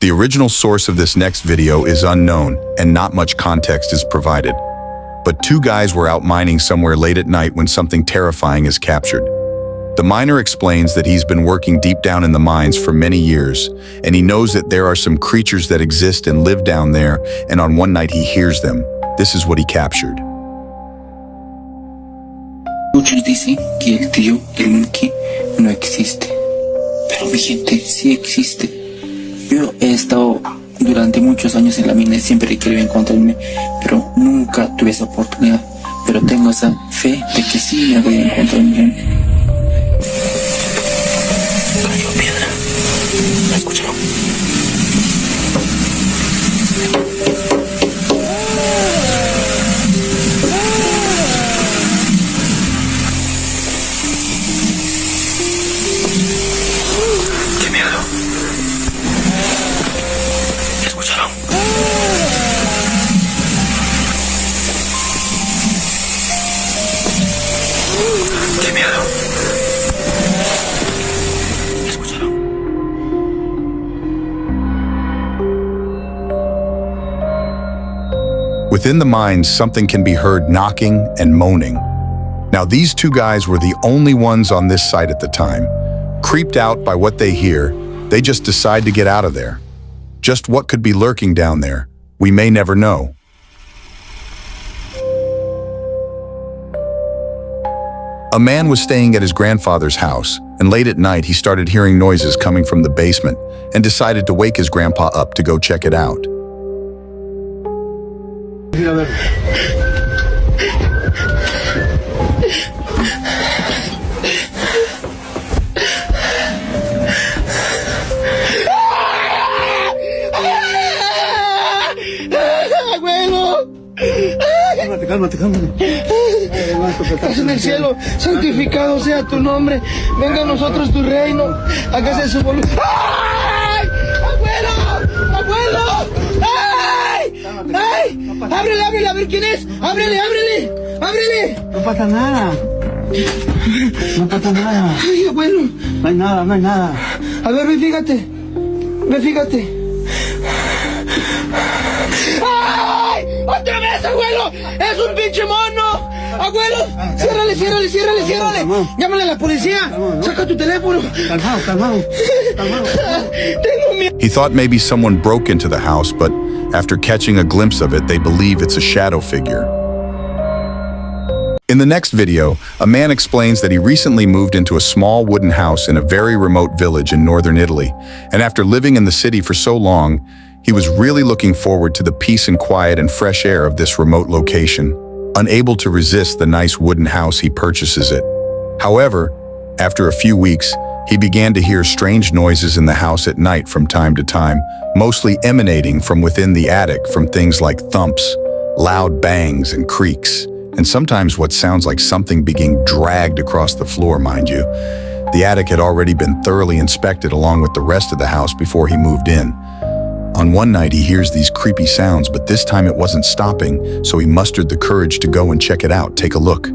The original source of this next video is unknown and not much context is provided. But two guys were out mining somewhere late at night when something terrifying is captured. The miner explains that he's been working deep down in the mines for many years, and he knows that there are some creatures that exist and live down there, and on one night he hears them. This is what he captured. Muchos dicen que el tío, el Mickey, no existe. Pero mi gente, sí existe. Yo he estado durante muchos años en la mina y siempre he querido encontrarme, pero nunca tuve esa oportunidad. Pero tengo esa fe de que sí me voy a encontrar, mi gente. Cayó piedra. ¿La escucharon? Within the mines, something can be heard knocking and moaning. Now, these two guys were the only ones on this site at the time. Creeped out by what they hear, they just decide to get out of there. Just what could be lurking down there, we may never know. A man was staying at his grandfather's house, and late at night he started hearing noises coming from the basement and decided to wake his grandpa up to go check it out. Cálmate. Estás en el cielo, santificado sea tu nombre. Venga a nosotros tu reino. Hágase su voluntad. ¡Ay! ¡Abuelo! ¡Ay! Ábrele, a ver quién es. Ábrele. No pasa nada. Ay, abuelo. No hay nada. A ver, ve, fíjate. ¡Ay! ¡Otra vez, abuelo! ¡Es un pinche mono! ¡Abuelo! ¡Ciérrale! ¡Llámale a la policía! ¡Saca tu teléfono! Calmado. Tengo miedo. He thought maybe someone broke into the house, but after catching a glimpse of it, they believe it's a shadow figure. In the next video, a man explains that he recently moved into a small wooden house in a very remote village in northern Italy, and after living in the city for so long, he was really looking forward to the peace and quiet and fresh air of this remote location. Unable to resist the nice wooden house, he purchases it. However, after a few weeks, he began to hear strange noises in the house at night from time to time, mostly emanating from within the attic from things like thumps, loud bangs and creaks, and sometimes what sounds like something being dragged across the floor, mind you. The attic had already been thoroughly inspected along with the rest of the house before he moved in. On one night, he hears these creepy sounds, but this time it wasn't stopping, so he mustered the courage to go and check it out. Take a look.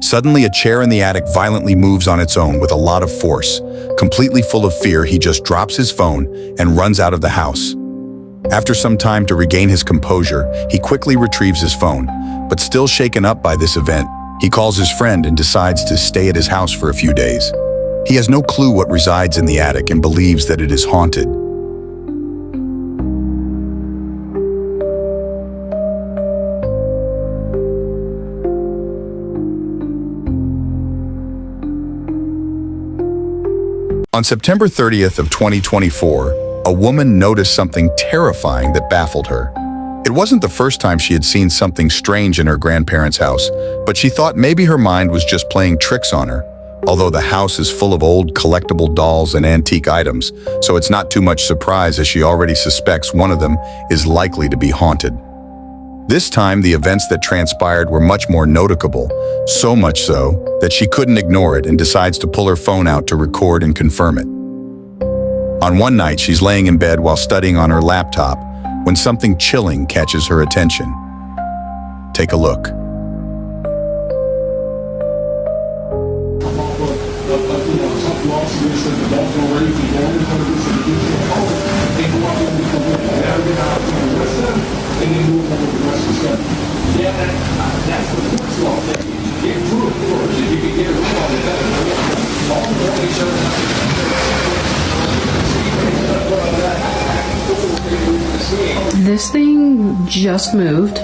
Suddenly, a chair in the attic violently moves on its own with a lot of force. Completely full of fear, he just drops his phone and runs out of the house. After some time to regain his composure, he quickly retrieves his phone, But still shaken up by this event, he calls his friend and decides to stay at his house for a few days. He has no clue what resides in the attic and believes that it is haunted. On September 30th of 2024, a woman noticed something terrifying that baffled her. It wasn't the first time she had seen something strange in her grandparents' house, but she thought maybe her mind was just playing tricks on her. Although the house is full of old collectible dolls and antique items, so it's not too much surprise as she already suspects one of them is likely to be haunted. This time, the events that transpired were much more noticeable, so much so that she couldn't ignore it and decides to pull her phone out to record and confirm it. On one night, she's laying in bed while studying on her laptop when something chilling catches her attention. Take a look. This thing just moved.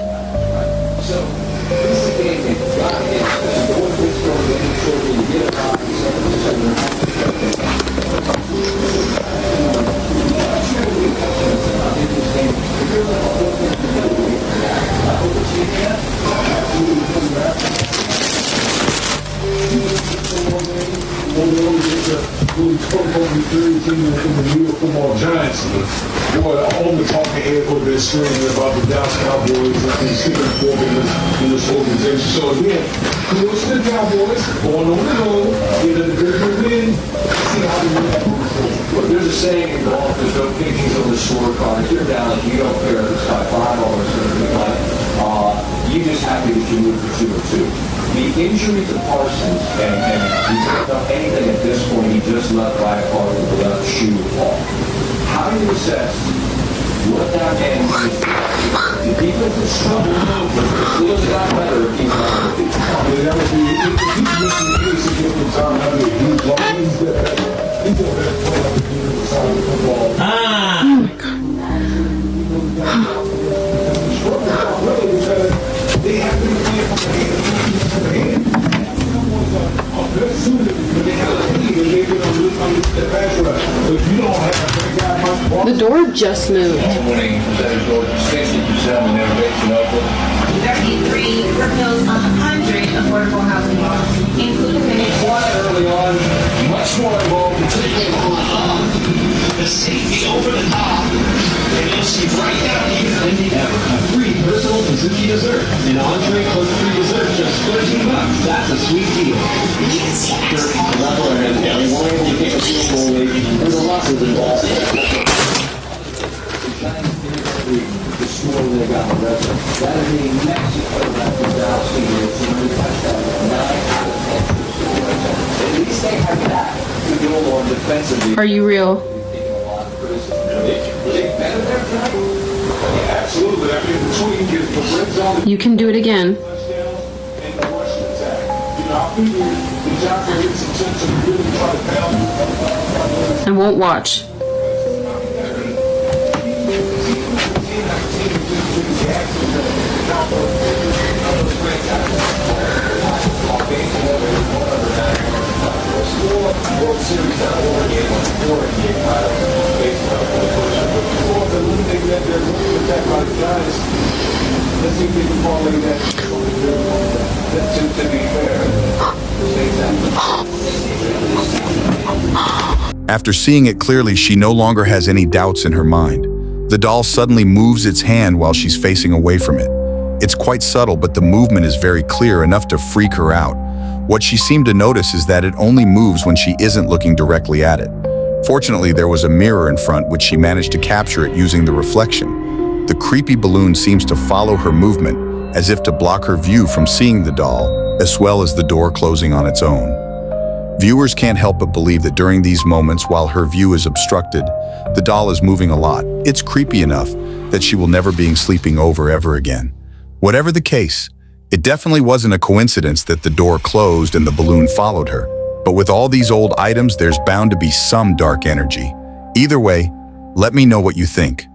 Football giants. Boy, all the talking head would have been screaming about the Dallas Cowboys and the secret formula in this organization. So again, kudos to the Cowboys going on the road, getting a good win. See how they react. Look, there's a saying in golf, there's no pictures on the scorecard. If you're down, you don't care if it's by 5 or it's going to be like, you just happy that you moved to 2 or 2. The injury to Parsons, and he hasn't done anything at this point, he just left by a car with the left shoe off. How do you assess what that man is? The defense is struggling, but the Steelers got better if he's not with it. That would be, if he's missing any significant time, that would be a huge loss. He's the best player on the team inside of football. Oh my God. They have to be playing from the hand. The door just moved. 63 proposed 100 affordable housing units, including early on, much more involved, particularly the safety over the top, and you'll see right down here in the a free personal Suzuki dessert. An entree plus free dessert, just $13. That's a sweet deal. There's a lot of involved. This morning they got arrested. That is in Mexico. That's in Dallas. At least they have that to go on defensively. Are you real? Absolutely. I mean, between the red zone You can do it again. and the rushing attack. You know, I think the Giants will get some sense and really try to pound. I won't watch. After seeing it clearly, she no longer has any doubts in her mind. The doll suddenly moves its hand while she's facing away from it. It's quite subtle, but the movement is very clear, enough to freak her out. What she seemed to notice is that it only moves when she isn't looking directly at it. Fortunately, there was a mirror in front, which she managed to capture it using the reflection. The creepy balloon seems to follow her movement, as if to block her view from seeing the doll, as well as the door closing on its own. Viewers can't help but believe that during these moments, while her view is obstructed, the doll is moving a lot. It's creepy enough that she will never be sleeping over ever again. Whatever the case, It definitely wasn't a coincidence that the door closed and the balloon followed her. But with all these old items, there's bound to be some dark energy. Either way, let me know what you think.